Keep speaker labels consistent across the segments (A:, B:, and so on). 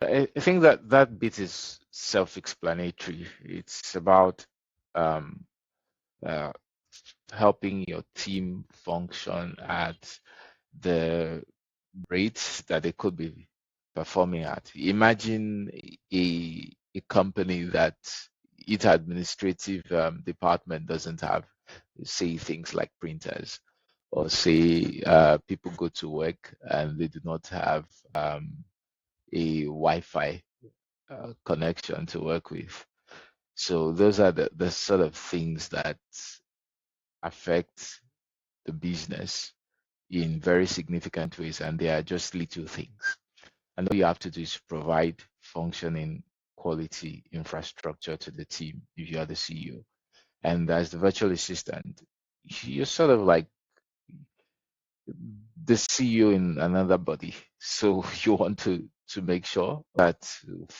A: I think that that bit is self-explanatory. It's about um, uh, helping your team function at the rates that they could be performing at. Imagine a company that its administrative department doesn't have, say, things like printers, or say people go to work and they do not have a Wi-Fi connection to work with. So those are the sort of things that affect the business in very significant ways, and they are just little things. And all you have to do is provide functioning quality infrastructure to the team if you are the CEO. And as the virtual assistant, you're sort of like the CEO in another body. So you want to make sure that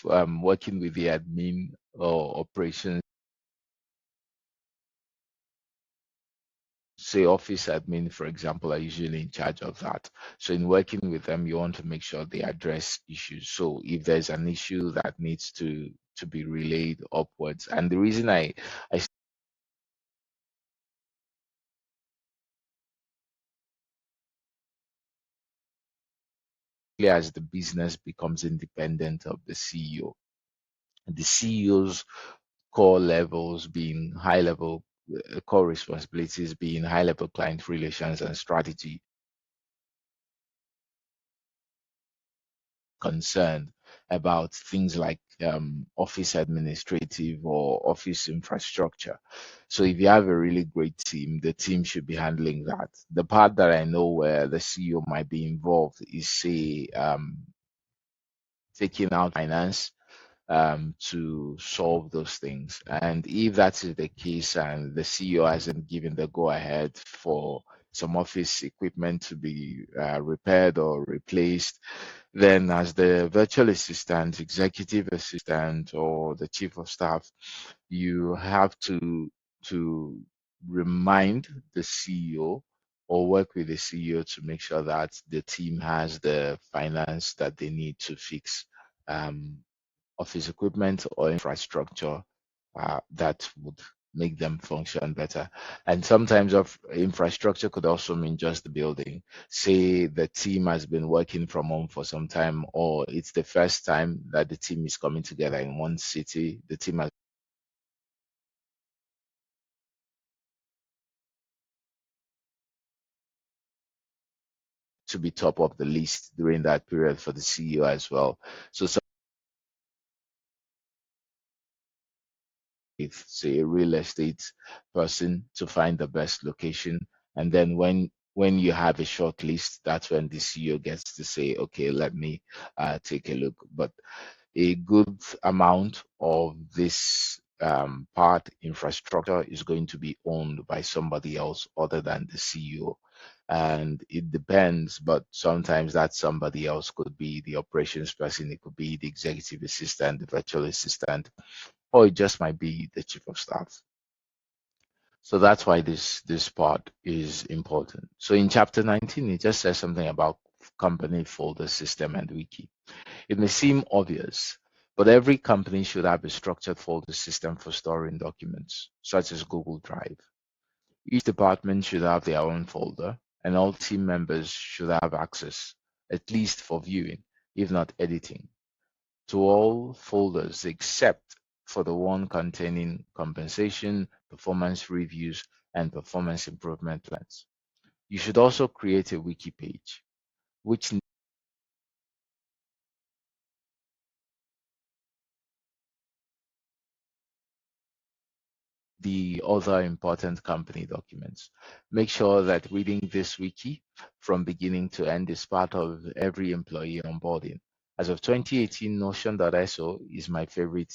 A: working with the admin or operations, say office admin, for example, are usually in charge of that. So in working with them, you want to make sure they address issues. So if there's an issue that needs to be relayed upwards, and the reason I say as the business becomes independent of the CEO, the CEO's core levels being high level core responsibilities being high level client relations and strategy, concerned about things like office administrative or office infrastructure. So if you have a really great team, the team should be handling that. The part that I know where the CEO might be involved is, say, taking out finance to solve those things. And if that is the case and the CEO hasn't given the go ahead for some office equipment to be repaired or replaced, then as the virtual assistant, executive assistant, or the chief of staff, you have to remind the CEO or work with the CEO to make sure that the team has the finance that they need to fix um, office equipment or infrastructure that would make them function better. And sometimes of infrastructure could also mean just the building. Say the team has been working from home for some time, or it's the first time that the team is coming together in one city. The team to be top of the list during that period for the CEO as well. So with, say, a real estate person to find the best location. And then when you have a short list, that's when the CEO gets to say, okay, let me take a look. But a good amount of this part infrastructure is going to be owned by somebody else other than the CEO. And it depends, but sometimes that somebody else could be the operations person, it could be the executive assistant, the virtual assistant, or it just might be the chief of staff. So that's why this part is important. So in chapter 19, it just says something about company folder system and wiki. It may seem obvious, but every company should have a structured folder system for storing documents, such as Google Drive. Each department should have their own folder, and all team members should have access, at least for viewing, if not editing, to all folders except for the one containing compensation, performance reviews, and performance improvement plans. You should also create a wiki page, which the other important company documents. Make sure that reading this wiki from beginning to end is part of every employee onboarding. As of 2018, Notion.so is my favorite.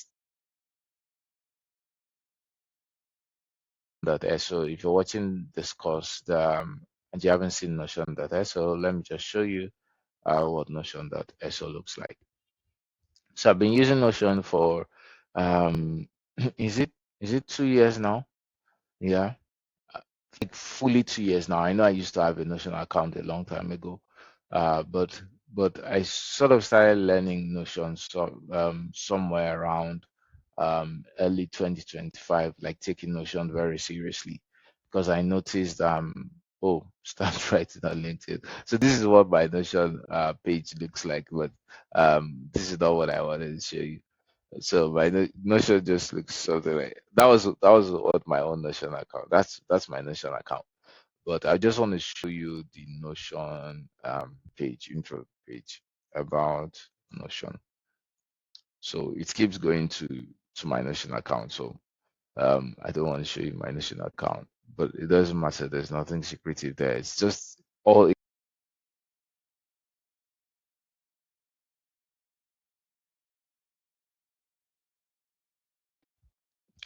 A: So if you're watching this course and you haven't seen Notion.so, let me just show you what Notion.so looks like. So I've been using Notion for um, is it 2 years now? Yeah, like fully 2 years now. I know I used to have a Notion account a long time ago, but but I sort of started learning Notion somewhere around early 2025, like taking Notion very seriously, because I noticed oh, start writing on LinkedIn. So this is what my Notion page looks like, but this is not what I wanted to show you. So my Notion just looks something like that was what my own Notion account. That's my Notion account. But I just want to show you the Notion page, intro page about Notion. So it keeps going to my Notion account. So I don't want to show you my Notion account, but it doesn't matter. There's nothing secretive there. It's just all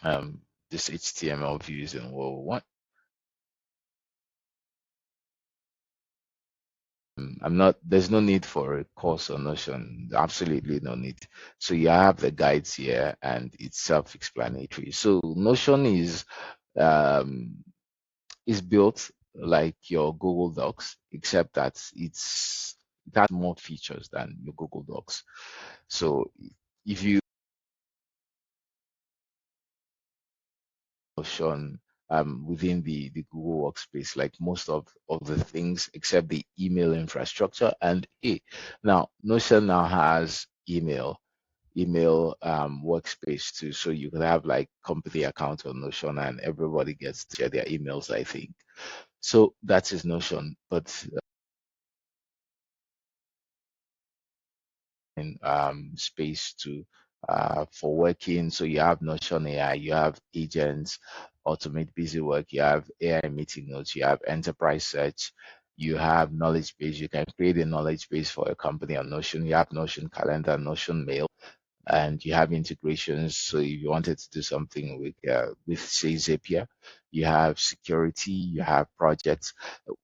A: um this HTML views and what we want. I'm not, there's no need for a course on Notion, absolutely no need. So you have the guides here and it's self-explanatory. So Notion um, is built like your Google Docs, except that it has more features than your Google Docs. So if you Notion within the Google Workspace, like most of the things except the email infrastructure. And now Notion now has email workspace too. So you could have like company account on Notion and everybody gets to share their emails, I think. So that is Notion, but in space to for working. So you have Notion AI, you have agents, automate busy work, you have AI meeting notes, you have enterprise search, you have knowledge base. You can create a knowledge base for a company on Notion. You have Notion calendar, Notion mail, and you have integrations. So if you wanted to do something with say Zapier, you have security, you have projects.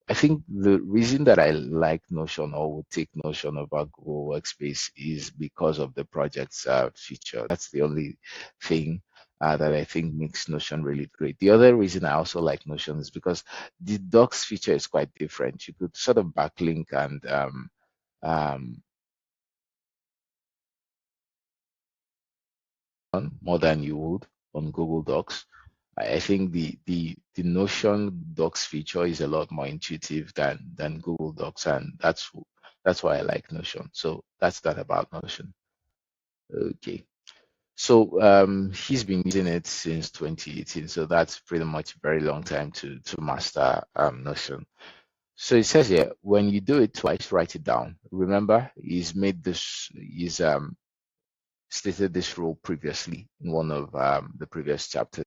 A: I think the reason that I like Notion or would take Notion over Google Workspace is because of the projects feature. That's the only thing that I think makes Notion really great. The other reason I also like Notion is because the docs feature is quite different. You could sort of backlink and um, more than you would on Google Docs. I think the Notion Docs feature is a lot more intuitive than Google Docs, and that's why I like Notion. So that's that about Notion. Okay. So he's been using it since 2018, so that's pretty much a very long time to master Notion. So it says here, when you do it twice, write it down. Remember, he's stated this rule previously in one of the previous chapters.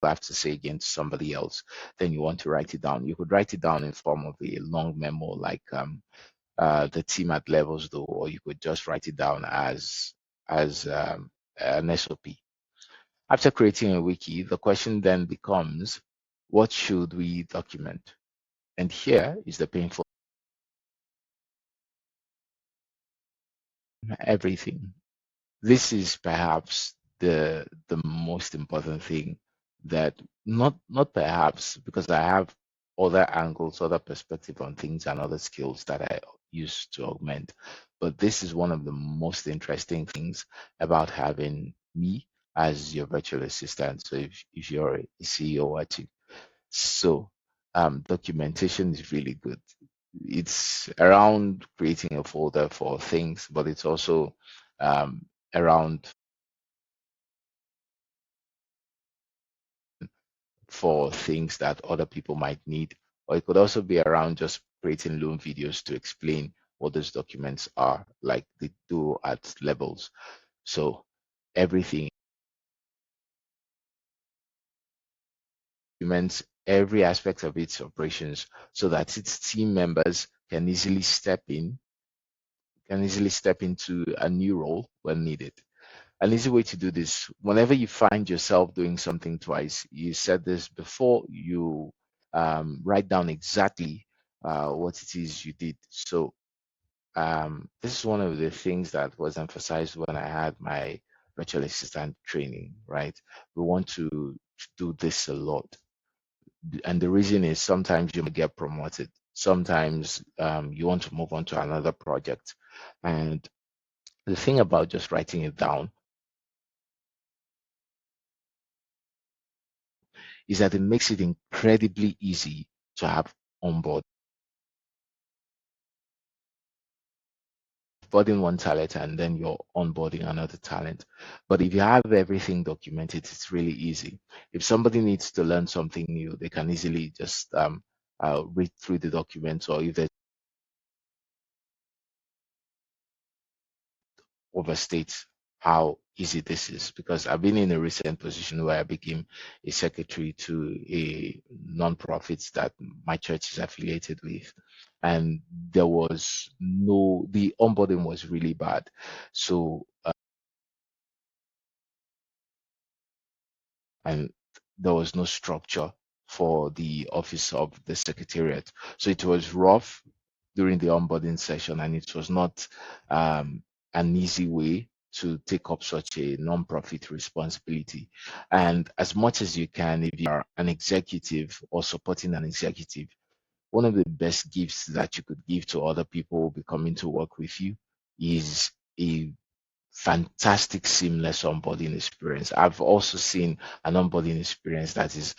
A: Have to say again to somebody else, then you want to write it down. You could write it down in form of a long memo, like the team at levels do, or you could just write it down as an SOP. After creating a wiki, the question then becomes, what should we document? And here is the painful everything. This is perhaps the most important thing that not perhaps because I have other angles, other perspective on things and other skills that I use to augment. But this is one of the most interesting things about having me as your virtual assistant. So if you're a CEO watching, so documentation is really good. It's around creating a folder for things, but it's also around for things that other people might need, or it could also be around just creating loan videos to explain what those documents are, like they do at levels. So everything documents every aspect of its operations so that its team members can easily step into a new role when needed. An easy way to do this, whenever you find yourself doing something twice, you said this before, you write down exactly what it is you did. So this is one of the things that was emphasized when I had my virtual assistant training, right? We want to do this a lot. And the reason is sometimes you may get promoted. sometimes you want to move on to another project. And the thing about just writing it down is that it makes it incredibly easy to have onboard. Onboarding one talent and then you're onboarding another talent. But if you have everything documented, it's really easy. If somebody needs to learn something new, they can easily just read through the documents, or if there's overstate how easy this is, because I've been in a recent position where I became a secretary to a non-profit that my church is affiliated with, and there was no the onboarding was really bad. So and there was no structure for the office of the secretariat. So it was rough during the onboarding session, and it was not an easy way to take up such a non-profit responsibility. And as much as you can, if you are an executive or supporting an executive, one of the best gifts that you could give to other people who will be coming to work with you is a fantastic seamless onboarding experience. I've also seen an onboarding experience that is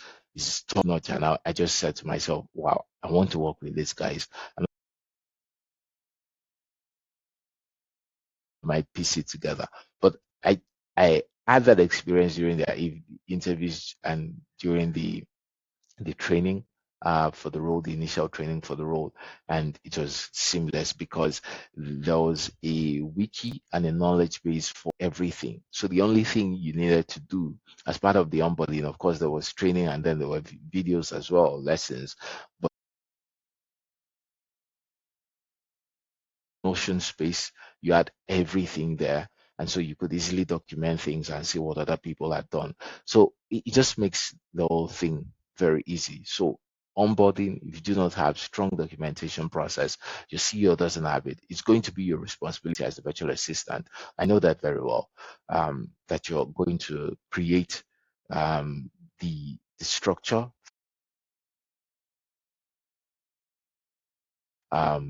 A: top notch, and I just said to myself, "Wow, I want to work with these guys." And I might piece it together, but I had that experience during the interviews and during the training for the role, the initial training for the role, and it was seamless because there was a wiki and a knowledge base for everything. So the only thing you needed to do as part of the onboarding, of course, there was training and then there were videos as well, lessons, but Notion space, you had everything there. And so you could easily document things and see what other people had done. So it just makes the whole thing very easy. So onboarding, if you do not have strong documentation process, your CEO doesn't have it, it's going to be your responsibility as the virtual assistant. I know that very well, that you're going to create the structure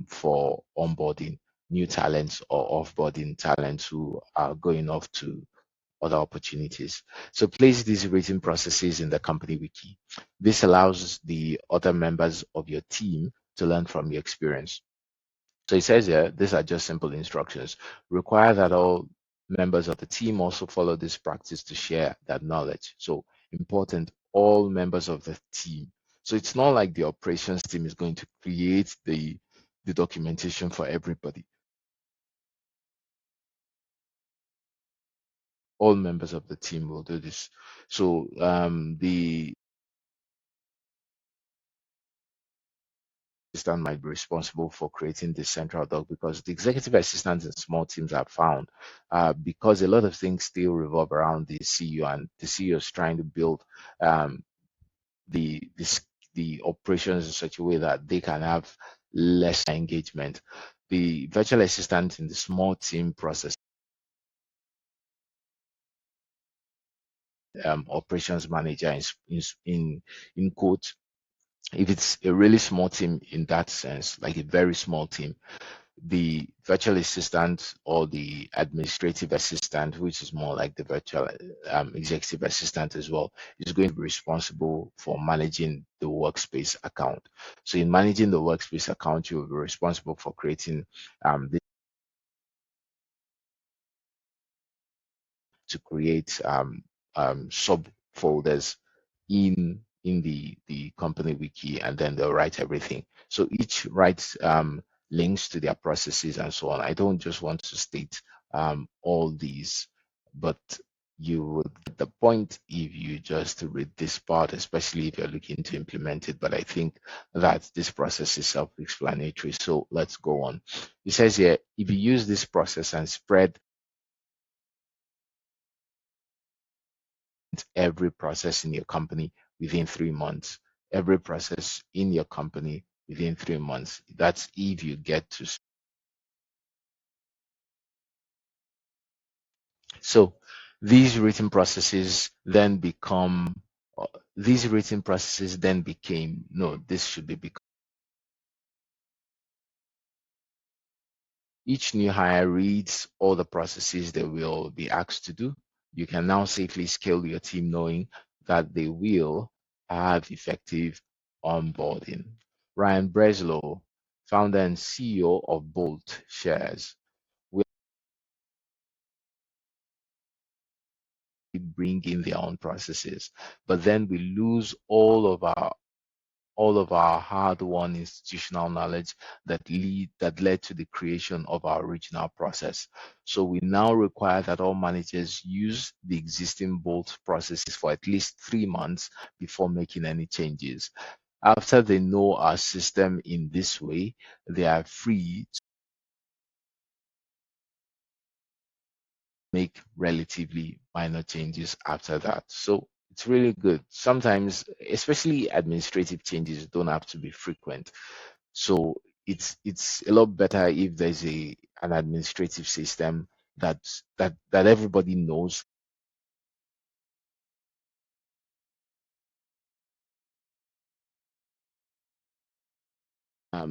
A: for onboarding new talents or offboarding talents who are going off to other opportunities. So place these rating processes in the company wiki. This allows the other members of your team to learn from your experience. So it says here, these are just simple instructions. Require that all members of the team also follow this practice to share that knowledge. So important, all members of the team. So it's not like the operations team is going to create the documentation for everybody. All members of the team will do this. So the assistant might be responsible for creating the central doc, because the executive assistants in small teams are found because a lot of things still revolve around the CEO, and the CEO is trying to build um, the operations in such a way that they can have less engagement. The virtual assistant in the small team process operations manager in quote, if it's a really small team in that sense, like a very small team, the virtual assistant or the administrative assistant, which is more like the virtual executive assistant as well, is going to be responsible for managing the workspace account. So in managing the workspace account, you will be responsible for creating the to create subfolders in the company wiki, and then they'll write everything. So each writes links to their processes and so on. I don't just want to state all these, but you would get the point if you just read this part, especially if you're looking to implement it. But I think that this process is self-explanatory. So let's go on. It says here, if you use this process and spread every process in your company within 3 months. Every process in your company within 3 months. That's if you get to. So these written processes then become, these written processes then became, no, this should be become Each new hire reads all the processes they will be asked to do. You can now safely scale your team knowing that they will have effective onboarding. Ryan Breslow, founder and CEO of Bolt, shares, we bring in their own processes, but then we lose all of our hard-won institutional knowledge that led to the creation of our original process. So we now require that all managers use the existing Bolt processes for at least 3 months before making any changes. After they know our system in this way, they are free to make relatively minor changes after that. So it's really good. Sometimes, especially administrative changes, don't have to be frequent. So it's a lot better if there's an administrative system that everybody knows.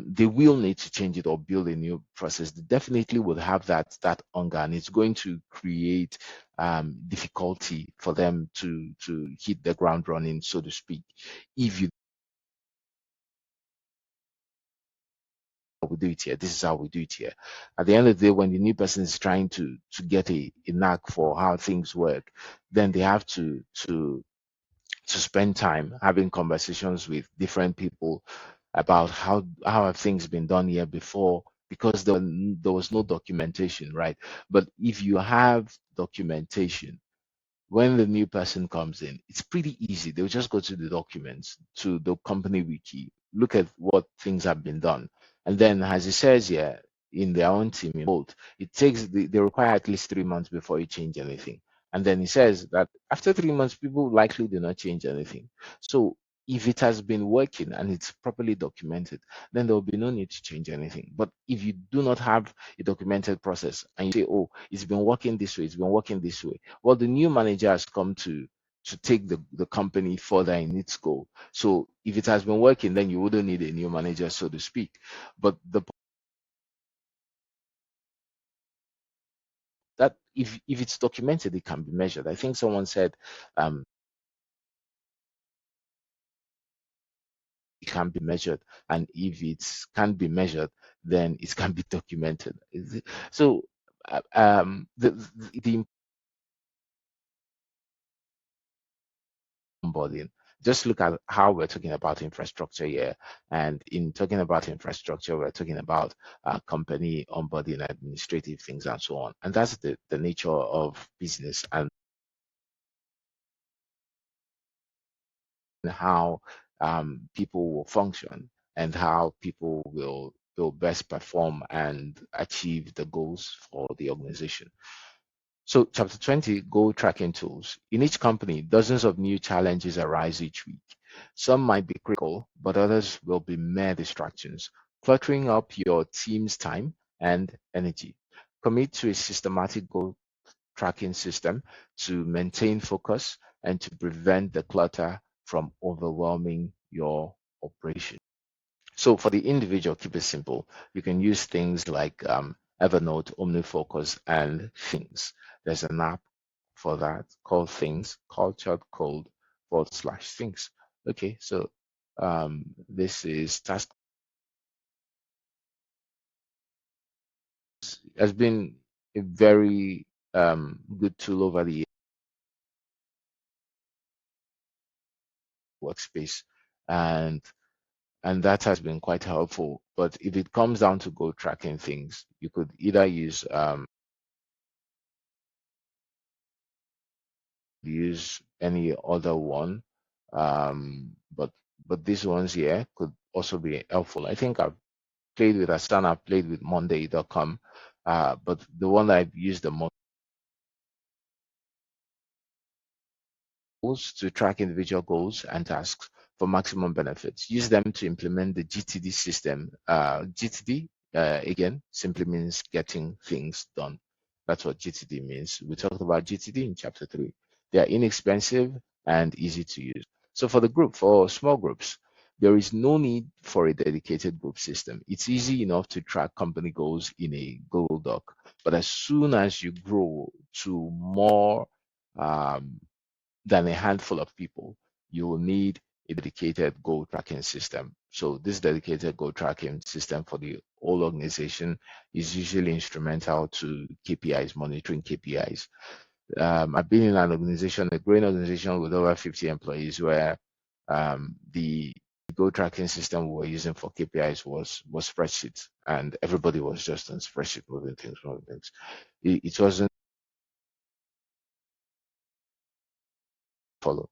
A: They will need to change it or build a new process. They definitely would have that hunger, and it's going to create difficulty for them to hit the ground running, so to speak. If you we do it here, this is how we do it here. At the end of the day, when the new person is trying to get a knack for how things work, then they have to spend time having conversations with different people about how have things been done here before, because there was no documentation, right? But if you have documentation, when the new person comes in, it's pretty easy. They'll just go to the documents, to the company wiki, look at what things have been done. And then, as it says here, in their own team, in both, they require at least 3 months before you change anything. And then it says that after 3 months, people likely do not change anything. So if it has been working and it's properly documented, then there will be no need to change anything. But if you do not have a documented process and you say, oh, it's been working this way, it's been working this way, well, the new manager has come to take the company further in its goal. So if it has been working, then you wouldn't need a new manager, so to speak. But that if it's documented, it can be measured. I think someone said it can be measured, and if it can't be measured, then it can be documented. So the onboarding. Just look at how we're talking about infrastructure here. And in talking about infrastructure, we're talking about company onboarding, administrative things, and so on. And that's the nature of business and how people will function and how people will best perform and achieve the goals for the organization. So, chapter 20, goal tracking tools. In each company, dozens of new challenges arise each week. Some might be critical, but others will be mere distractions, cluttering up your team's time and energy. Commit to a systematic goal tracking system to maintain focus and to prevent the clutter from overwhelming your operation. So for the individual, keep it simple. You can use things like Evernote, OmniFocus, and Things. There's an app for that called Things, cultured code / Things. Okay, so this is task has been a very good tool over the workspace, and that has been quite helpful. But if it comes down to goal tracking things, you could either use any other one. But these ones here could also be helpful. I think I've played with Asana, I've played with Monday.com, but the one that I've used the most goals to track individual goals and tasks for maximum benefits. Use them to implement the GTD system. GTD, again, simply means getting things done. That's what GTD means. We talked about GTD in chapter 3. They are inexpensive and easy to use. So for small groups, there is no need for a dedicated group system. It's easy enough to track company goals in a Google Doc, but as soon as you grow to more um, than a handful of people, you will need a dedicated goal tracking system. So this dedicated goal tracking system for the whole organization is usually instrumental to KPIs, monitoring KPIs. I've been in an organization, a growing organization with over 50 employees, where the goal tracking system we were using for KPIs was spreadsheets, and everybody was just on spreadsheet moving things, moving things. It wasn't follow.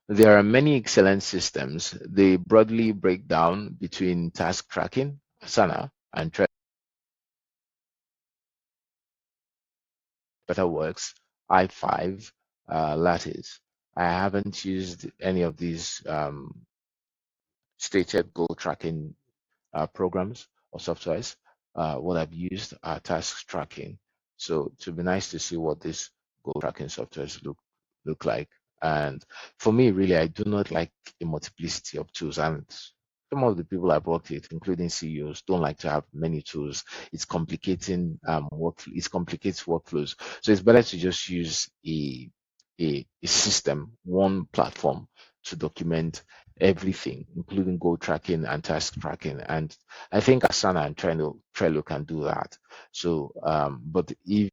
A: There are many excellent systems. They broadly break down between task tracking, Asana, and Better Works, i5, Lattice. I haven't used any of these stated goal tracking programs or softwares. What I've used are task tracking. So to be nice to see what these goal tracking softwares look like. And for me, really, I do not like a multiplicity of tools. And some of the people I've worked with, including CEOs, don't like to have many tools. It's complicating work. It complicates workflows. So it's better to just use a system, one platform to document everything, including goal tracking and task tracking. And I think Asana and Trello can do that. So, but if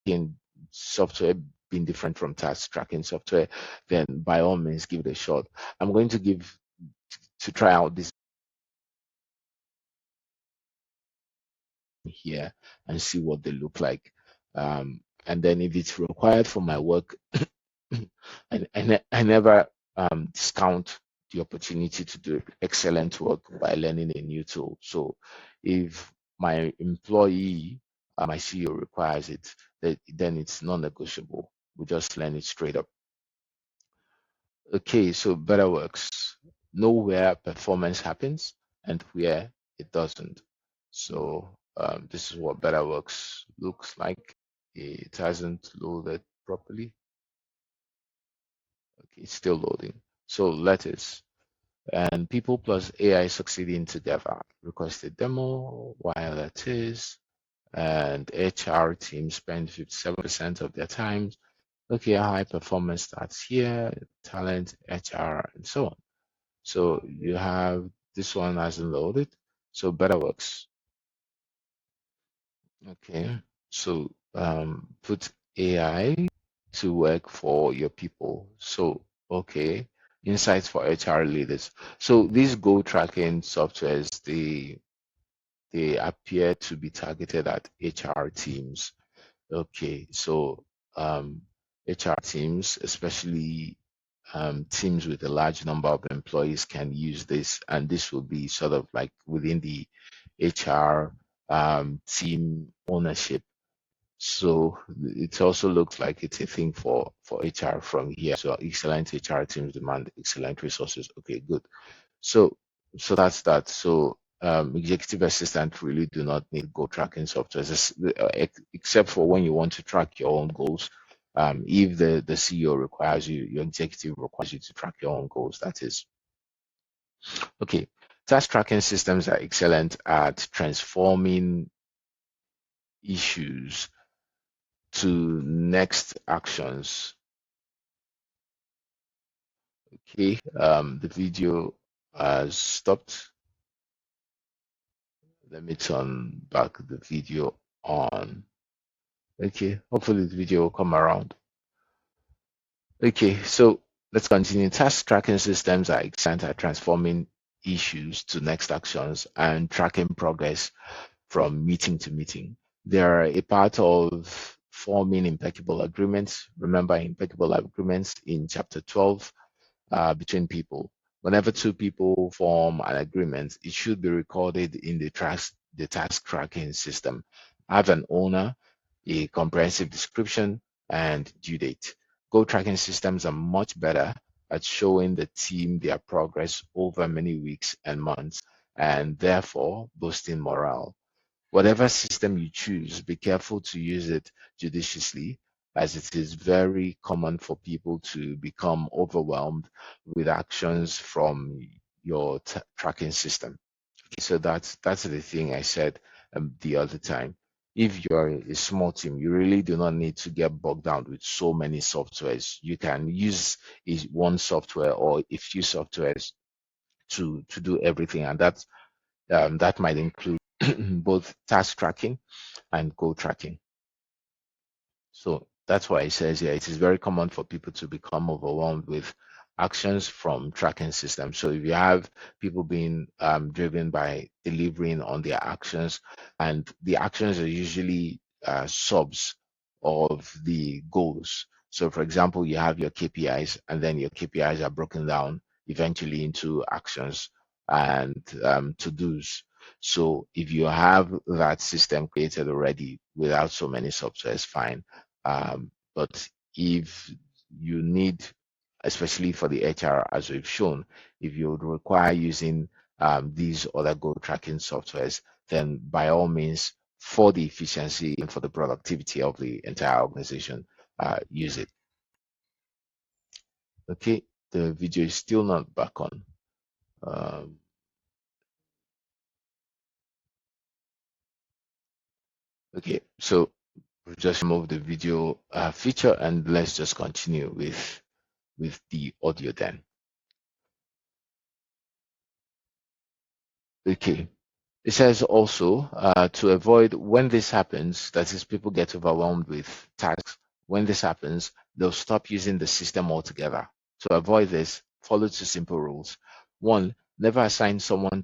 A: in software being different from task tracking software, then by all means give it a shot. I'm going to try out this here and see what they look like. And then if it's required for my work, I never discount the opportunity to do excellent work by learning a new tool. So if my employee, my CEO requires it, then it's non-negotiable. We just learn it straight up. Okay, so better works. Know where performance happens and where it doesn't. So this is what better works looks like. It hasn't loaded properly. Okay, it's still loading. So lettuce and people plus AI succeeding together. Request a demo while lettuce and HR team spend 57% of their time. Okay, high performance starts here, talent, HR, and so on. So you have this one hasn't loaded. So better works. Okay. So put AI to work for your people. So okay, insights for HR leaders. So these goal tracking softwares, they appear to be targeted at HR teams. Okay, so HR teams, especially teams with a large number of employees, can use this, and this will be sort of like within the HR team ownership. So it also looks like it's a thing for HR from here. So excellent HR teams demand excellent resources. Okay, good. So that's that. So executive assistant really do not need goal tracking software, except for when you want to track your own goals. If the CEO requires you, your executive requires you to track your own goals. That is okay. Task tracking systems are excellent at transforming issues to next actions. Okay, the video has stopped. Let me turn back the video on. Okay, hopefully the video will come around. Okay, so let's continue. Task tracking systems are excellent at transforming issues to next actions and tracking progress from meeting to meeting. They are a part of forming impeccable agreements. Remember impeccable agreements in chapter 12 between people. Whenever two people form an agreement, it should be recorded in the task tracking system. Have an owner, a comprehensive description, and due date. Goal tracking systems are much better at showing the team their progress over many weeks and months, and therefore boosting morale. Whatever system you choose, be careful to use it judiciously as it is very common for people to become overwhelmed with actions from your tracking system. Okay, so that's the thing I said the other time. If you're a small team, you really do not need to get bogged down with so many softwares. You can use one software or a few softwares to do everything, and that might include both task tracking and goal tracking. So that's why it says here it is very common for people to become overwhelmed with actions from tracking systems. So if you have people being driven by delivering on their actions, and the actions are usually subs of the goals. So for example, you have your KPIs, and then your KPIs are broken down eventually into actions and to-dos. So if you have that system created already without so many softwares, fine. But if you need, especially for the HR, as we've shown, if you would require using these other goal tracking softwares, then by all means, for the efficiency and for the productivity of the entire organization, use it. Okay, the video is still not back on. Um, okay, so we'll just remove the video feature and let's just continue with the audio then. Okay. It says also to avoid when this happens, that is, people get overwhelmed with tasks. When this happens, they'll stop using the system altogether. To avoid this, follow two simple rules. One, never assign someone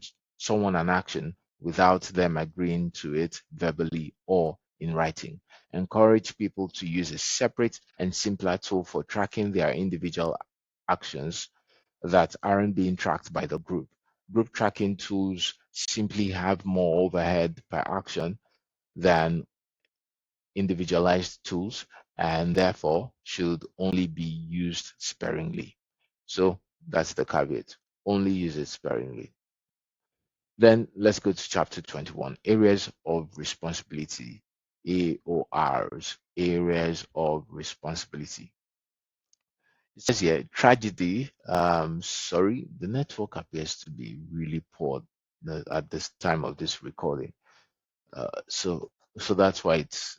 A: an action without them agreeing to it verbally or in writing. Encourage people to use a separate and simpler tool for tracking their individual actions that aren't being tracked by the group. Group tracking tools simply have more overhead per action than individualized tools and therefore should only be used sparingly. So that's the caveat. Only use it sparingly. Then let's go to chapter 21, areas of responsibility, AORs, areas of responsibility. It says here, tragedy. Sorry, the network appears to be really poor at this time of this recording. So that's why it's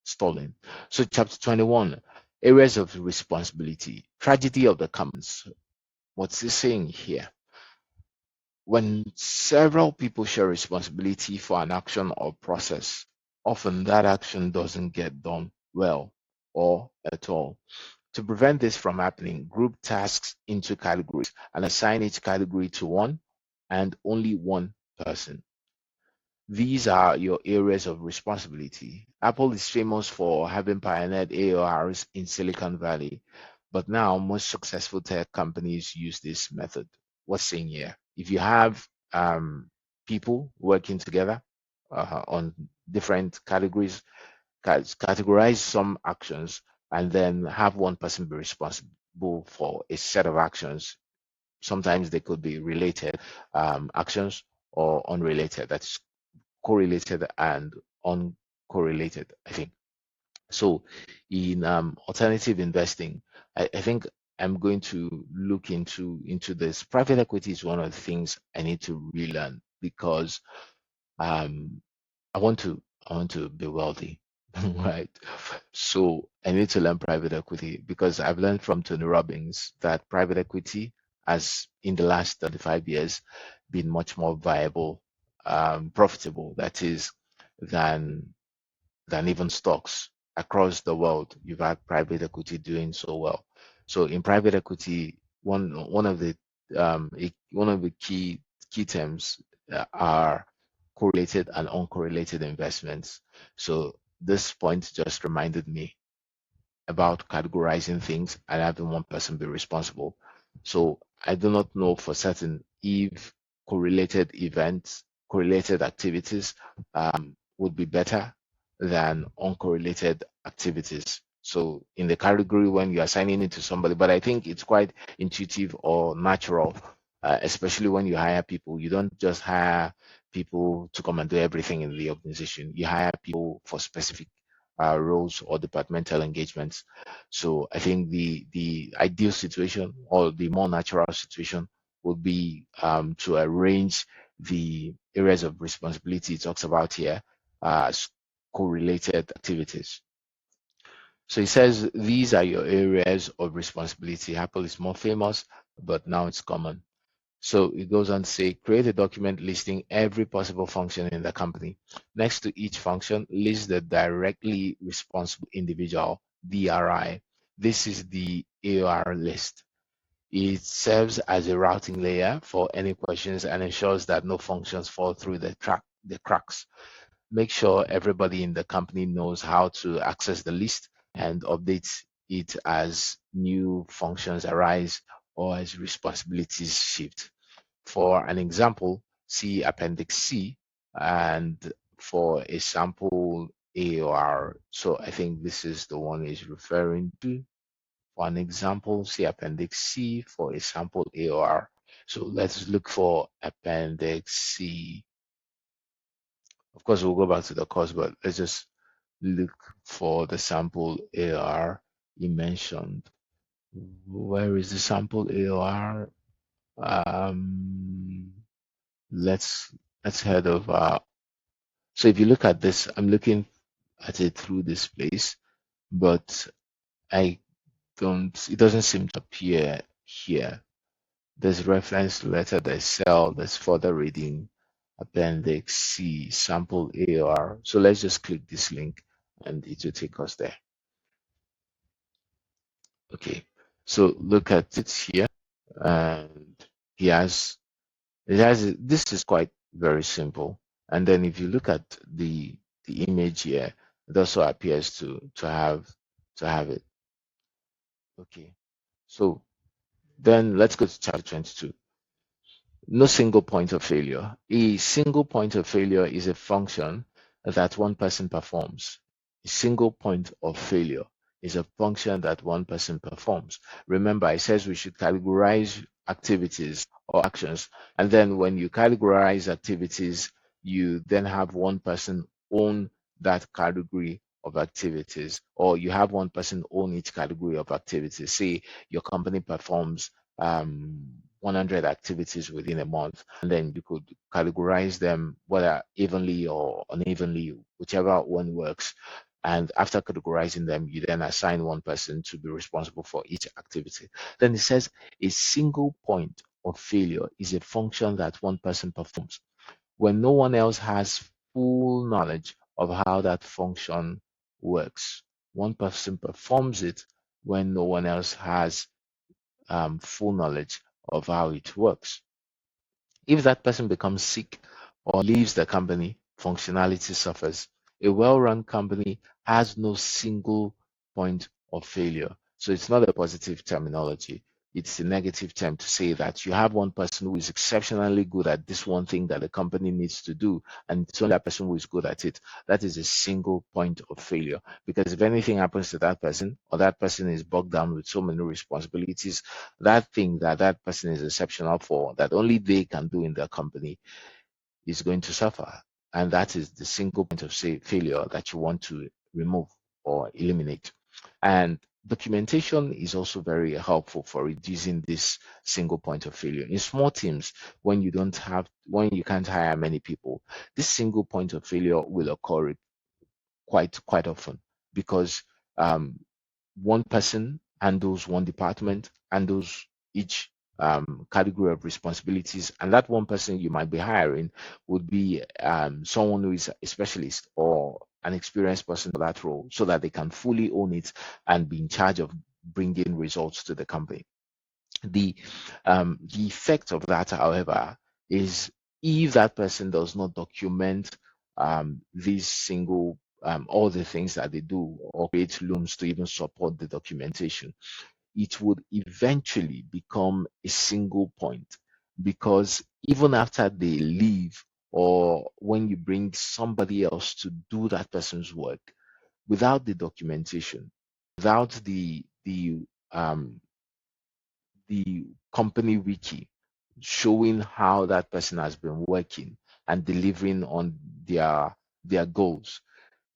A: stalling. So chapter 21, areas of responsibility, tragedy of the commons. What's it saying here? When several people share responsibility for an action or process, often that action doesn't get done well or at all. To prevent this from happening, group tasks into categories and assign each category to one and only one person. These are your areas of responsibility. Apple is famous for having pioneered AORs in Silicon Valley, but now most successful tech companies use this method. What's saying here? If you have people working together on different categories, categorize some actions and then have one person be responsible for a set of actions. Sometimes they could be related actions or unrelated. That's correlated and uncorrelated, I think. So in alternative investing, I think I'm going to look into this. Private equity is one of the things I need to relearn because um, I want to be wealthy, right? So I need to learn private equity because I've learned from Tony Robbins that private equity has in the last 35 years been much more viable, profitable, that is, than than even stocks across the world. You've had private equity doing so well. So in private equity, one of the key terms are correlated and uncorrelated investments. So this point just reminded me about categorizing things and having one person be responsible. So I do not know for certain if correlated events, correlated activities would be better than uncorrelated activities. So in the category when you're assigning it to somebody, but I think it's quite intuitive or natural, especially when you hire people. You don't just hire people to come and do everything in the organization. You hire people for specific roles or departmental engagements. So I think the ideal situation or the more natural situation would be to arrange the areas of responsibility it talks about here as correlated activities. So it says these are your areas of responsibility. Apple is more famous, but now it's common. So it goes on to say, create a document listing every possible function in the company. Next to each function, list the directly responsible individual, DRI. This is the AOR list. It serves as a routing layer for any questions and ensures that no functions fall through the cracks. Make sure everybody in the company knows how to access the list and update it as new functions arise or as responsibilities shift. For an example, see Appendix C, and for a sample AOR. So I think this is the one he's referring to. For an example, see Appendix C for a sample AOR. So let's look for Appendix C. Of course, we'll go back to the course, but let's just look for the sample AOR he mentioned. Where is the sample AOR? Um, let's head over. So if you look at this, I'm looking at it through this place, but I don't, it doesn't seem to appear here. There's reference letter, there's cell, there's further reading, appendix C, sample AOR. So let's just click this link and it will take us there. Okay, so look at it here, and he has, this is quite very simple. And then if you look at the image here, it also appears to have it. Okay, so then let's go to chapter 22. No single point of failure. A single point of failure is a function that one person performs. A single point of failure is a function that one person performs. Remember, it says we should categorize activities or actions. And then when you categorize activities, you then have one person own that category of activities, or you have one person own each category of activities. Say your company performs 100 activities within a month, and then you could categorize them whether evenly or unevenly, whichever one works. And after categorizing them, you then assign one person to be responsible for each activity. Then it says a single point of failure is a function that one person performs when no one else has full knowledge of how that function works. One person performs it when no one else has full knowledge of how it works. If that person becomes sick or leaves the company, functionality suffers. A well-run company has no single point of failure. So it's not a positive terminology. It's a negative term to say that you have one person who is exceptionally good at this one thing that the company needs to do, and it's only that person who is good at it. That is a single point of failure. Because if anything happens to that person, or that person is bogged down with so many responsibilities, that thing that that person is exceptional for, that only they can do in their company, is going to suffer. And that is the single point of failure that you want to remove or eliminate. And documentation is also very helpful for reducing this single point of failure. In small teams, when you can't hire many people, this single point of failure will occur quite often, because one person handles one department, handles each category of responsibilities, and that one person you might be hiring would be someone who is a specialist or an experienced person for that role, so that they can fully own it and be in charge of bringing results to the company. The effect of that, however, is if that person does not document these single all the things that they do, or create looms to even support the documentation, it would eventually become a single point, because even after they leave, or when you bring somebody else to do that person's work, without the documentation, without um, the company wiki showing how that person has been working and delivering on their goals,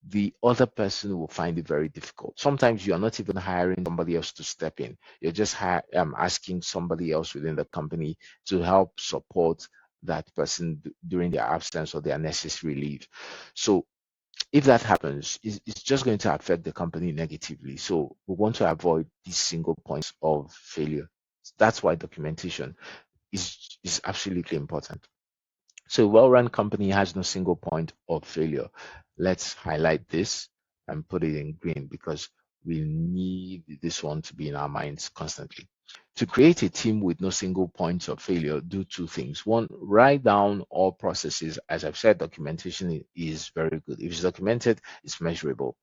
A: the other person will find it very difficult. Sometimes you're not even hiring somebody else to step in. You're just asking somebody else within the company to help support that person during their absence or their necessary leave. So if that happens, it's just going to affect the company negatively. So we want to avoid these single points of failure. That's why documentation is absolutely important. So a well-run company has no single point of failure. Let's highlight this and put it in green because we need this one to be in our minds constantly. To create a team with no single points of failure, do two things. One, write down all processes. As I've said, documentation is very good. If it's documented, it's measurable.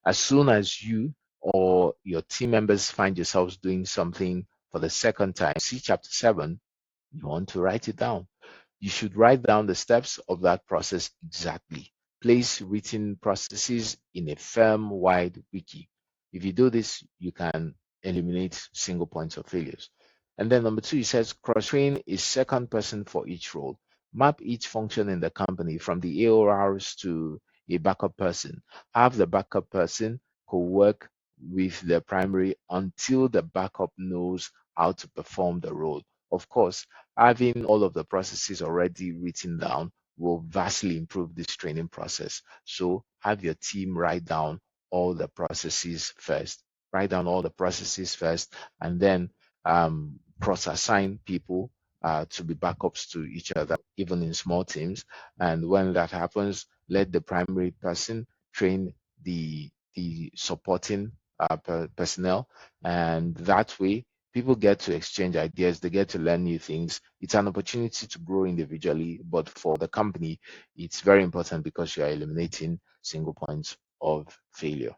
A: As soon as you or your team members find yourselves doing something for the second time, see chapter 7, you want to write it down. You should write down the steps of that process exactly. Place written processes in a firm-wide wiki. If you do this, you can eliminate single points of failures. And then number 2, it says cross-train a second person for each role. Map each function in the company from the AORs to a backup person. Have the backup person co-work with the primary until the backup knows how to perform the role. Of course, having all of the processes already written down will vastly improve this training process. So have your team write down all the processes first. Write down all the processes first, and then cross-assign people to be backups to each other, even in small teams. And when that happens, let the primary person train the supporting personnel, and that way people get to exchange ideas, they get to learn new things. It's an opportunity to grow individually, but for the company, it's very important because you are eliminating single points of failure.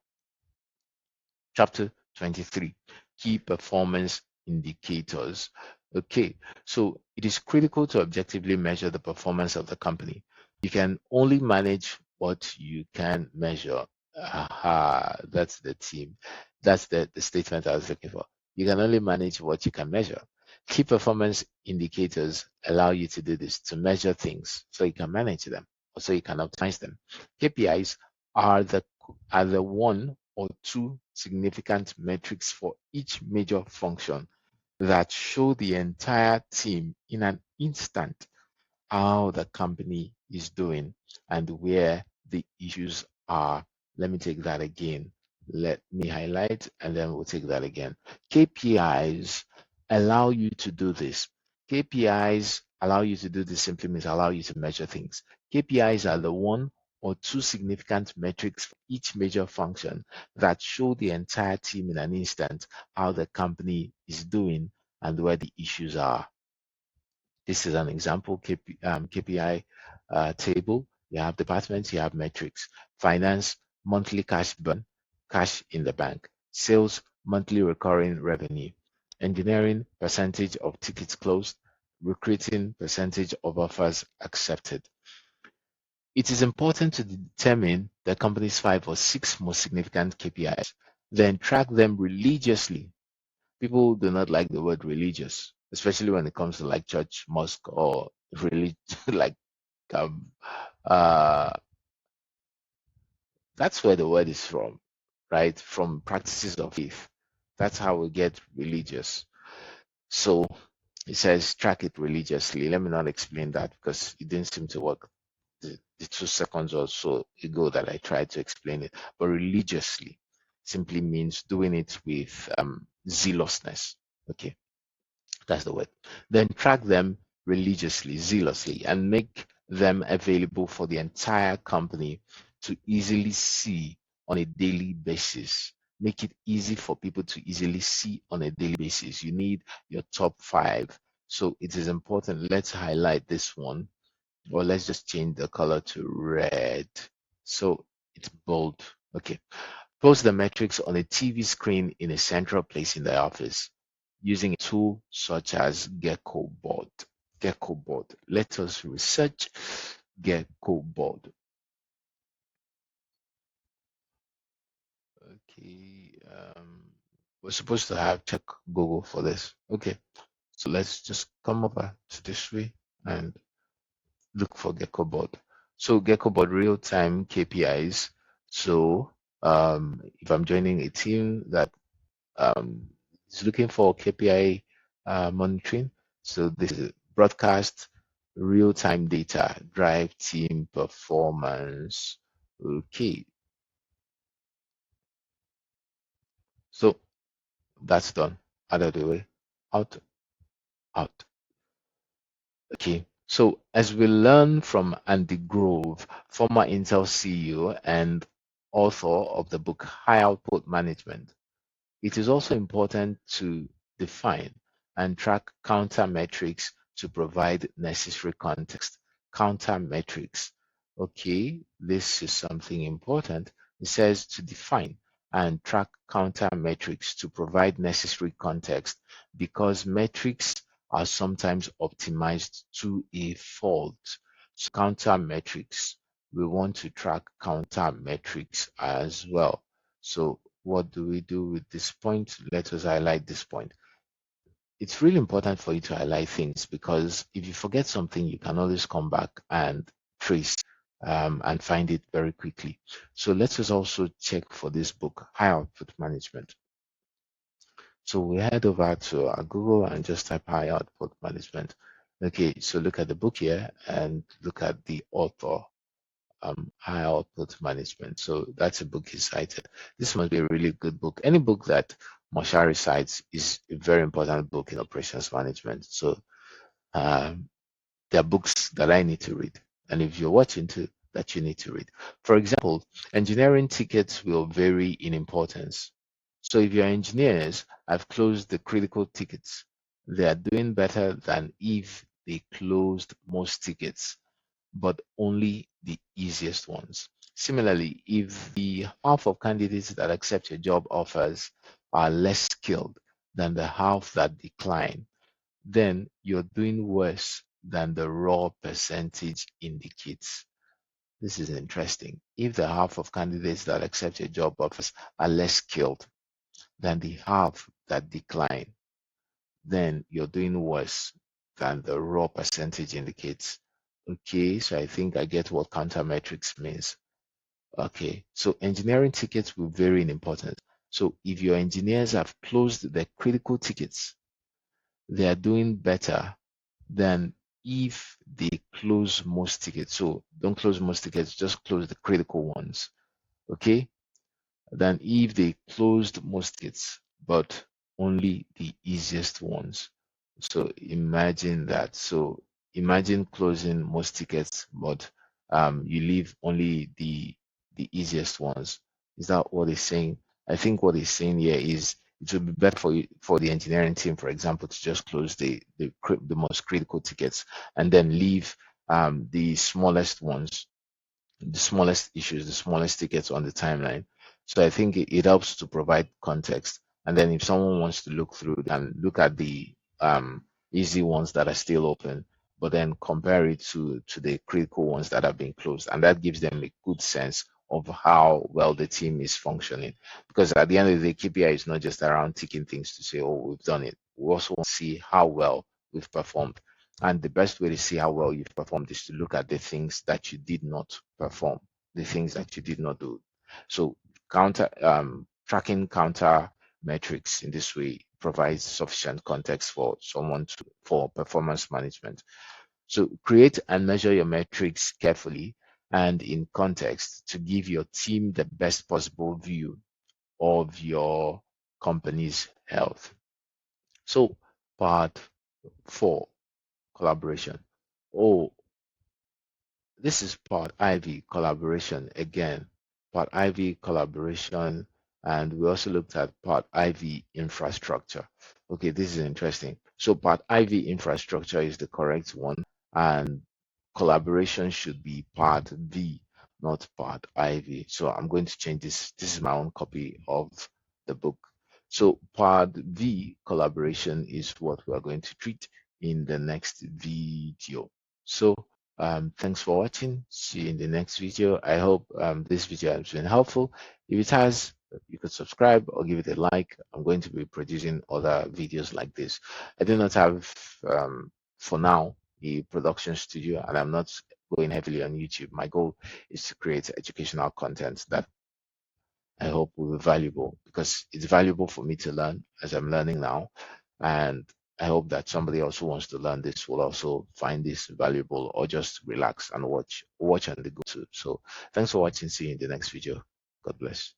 A: Chapter 23, key performance indicators. Okay, so it is critical to objectively measure the performance of the company. You can only manage what you can measure. Aha, that's the team. That's the statement I was looking for. You can only manage what you can measure. Key performance indicators allow you to do this, to measure things so you can manage them, or so you can optimize them. KPIs are the one or two significant metrics for each major function that show the entire team in an instant how the company is doing and where the issues are. Let me take that again. Let me highlight and then we'll take that again. KPIs allow you to do this. KPIs allow you to do this simply means allow you to measure things. KPIs are the one or two significant metrics for each major function that show the entire team in an instant how the company is doing and where the issues are. This is an example KPI table. You have departments, you have metrics. Finance, monthly cash burn, cash in the bank. Sales, monthly recurring revenue. Engineering, percentage of tickets closed. Recruiting, percentage of offers accepted. It is important to determine the company's 5 or 6 most significant KPIs, then track them religiously. People do not like the word religious, especially when it comes to like church, mosque, or really like um uh that's where the word is from, right? From practices of faith. That's how we get religious. So it says track it religiously. Let me not explain that because it didn't seem to work the 2 seconds or so ago that I tried to explain it. But religiously simply means doing it with zealousness. Okay. That's the word. Then track them religiously, zealously, and make them available for the entire company to easily see on a daily basis. Make it easy for people to easily see on a daily basis. You need your top 5. So it is important. Let's highlight this one, or let's just change the color to red. So it's bold. Okay. Post the metrics on a TV screen in a central place in the office using a tool such as Geckoboard. Geckoboard. Let us research Geckoboard. Okay. We're supposed to have check Google for this. Okay. So let's just come over to this way and look for Geckoboard. So Geckoboard real-time KPIs. So if I'm joining a team that is looking for KPI monitoring, so this is broadcast real-time data, drive team performance. Okay, so that's done. Out of the way. Out, out. Okay. So as we learn from Andy Grove, former Intel CEO and author of the book High Output Management, it is also important to define and track counter metrics to provide necessary context. Counter metrics. Okay, this is something important. It says to define and track counter metrics to provide necessary context because metrics are sometimes optimized to a fault. So counter metrics, we want to track counter metrics as well. So what do we do with this point? Let us highlight this point. It's really important for you to highlight things because if you forget something, you can always come back and trace and find it very quickly. So let us also check for this book, High Output Management. So we head over to our Google and just type High Output Management. Okay, so look at the book here and look at the author. High output management. So that's a book he cited. This must be a really good book. Any book that Mochary cites is a very important book in operations management. So um, there are books that I need to read. And if you're watching too, that you need to read. For example, engineering tickets will vary in importance. So if your engineers have closed the critical tickets, they are doing better than if they closed most tickets but only the easiest ones. Similarly, if the half of candidates that accept your job offers are less skilled than the half that decline, then you're doing worse than the raw percentage indicates. This is interesting. If the half of candidates that accept your job offers are less skilled than the half that decline, then you're doing worse than the raw percentage indicates. Okay, so I think I get what countermetrics means. Okay, so engineering tickets will vary in importance. So if your engineers have closed the critical tickets, they are doing better than if they close most tickets. So don't close most tickets, just close the critical ones. Okay, than if they closed most tickets, but only the easiest ones. So imagine that. So imagine closing most tickets, but you leave only the easiest ones. Is that what he's saying? I think what he's saying here is it would be better for you, for the engineering team, for example, to just close the most critical tickets and then leave the smallest ones, the smallest issues, the smallest tickets on the timeline. So I think it helps to provide context. And then if someone wants to look through and look at the easy ones that are still open, but then compare it to the critical ones that have been closed, and that gives them a good sense of how well the team is functioning. Because at the end of the day, KPI is not just around ticking things to say, oh, we've done it. We also want to see how well we've performed. And the best way to see how well you've performed is to look at the things that you did not perform, the things that you did not do. So tracking counter metrics in this way provides sufficient context for someone for performance management. So create and measure your metrics carefully and in context to give your team the best possible view of your company's health. So part 4, collaboration. Oh, this is part IV collaboration again. Part IV collaboration, and we also looked at part IV infrastructure. Okay, this is interesting. So part IV infrastructure is the correct one, and collaboration should be part V, not part IV. So I'm going to change this. This is my own copy of the book. So part V collaboration is what we are going to treat in the next video. So thanks for watching. See you in the next video. I hope this video has been helpful. If it has, you could subscribe or give it a like. I'm going to be producing other videos like this. I do not have, for now, a production studio, and I'm not going heavily on YouTube. My goal is to create educational content that I hope will be valuable, because it's valuable for me to learn as I'm learning now. And I hope that somebody else who wants to learn this will also find this valuable, or just relax and watch and go to. So thanks for watching. See you in the next video. God bless.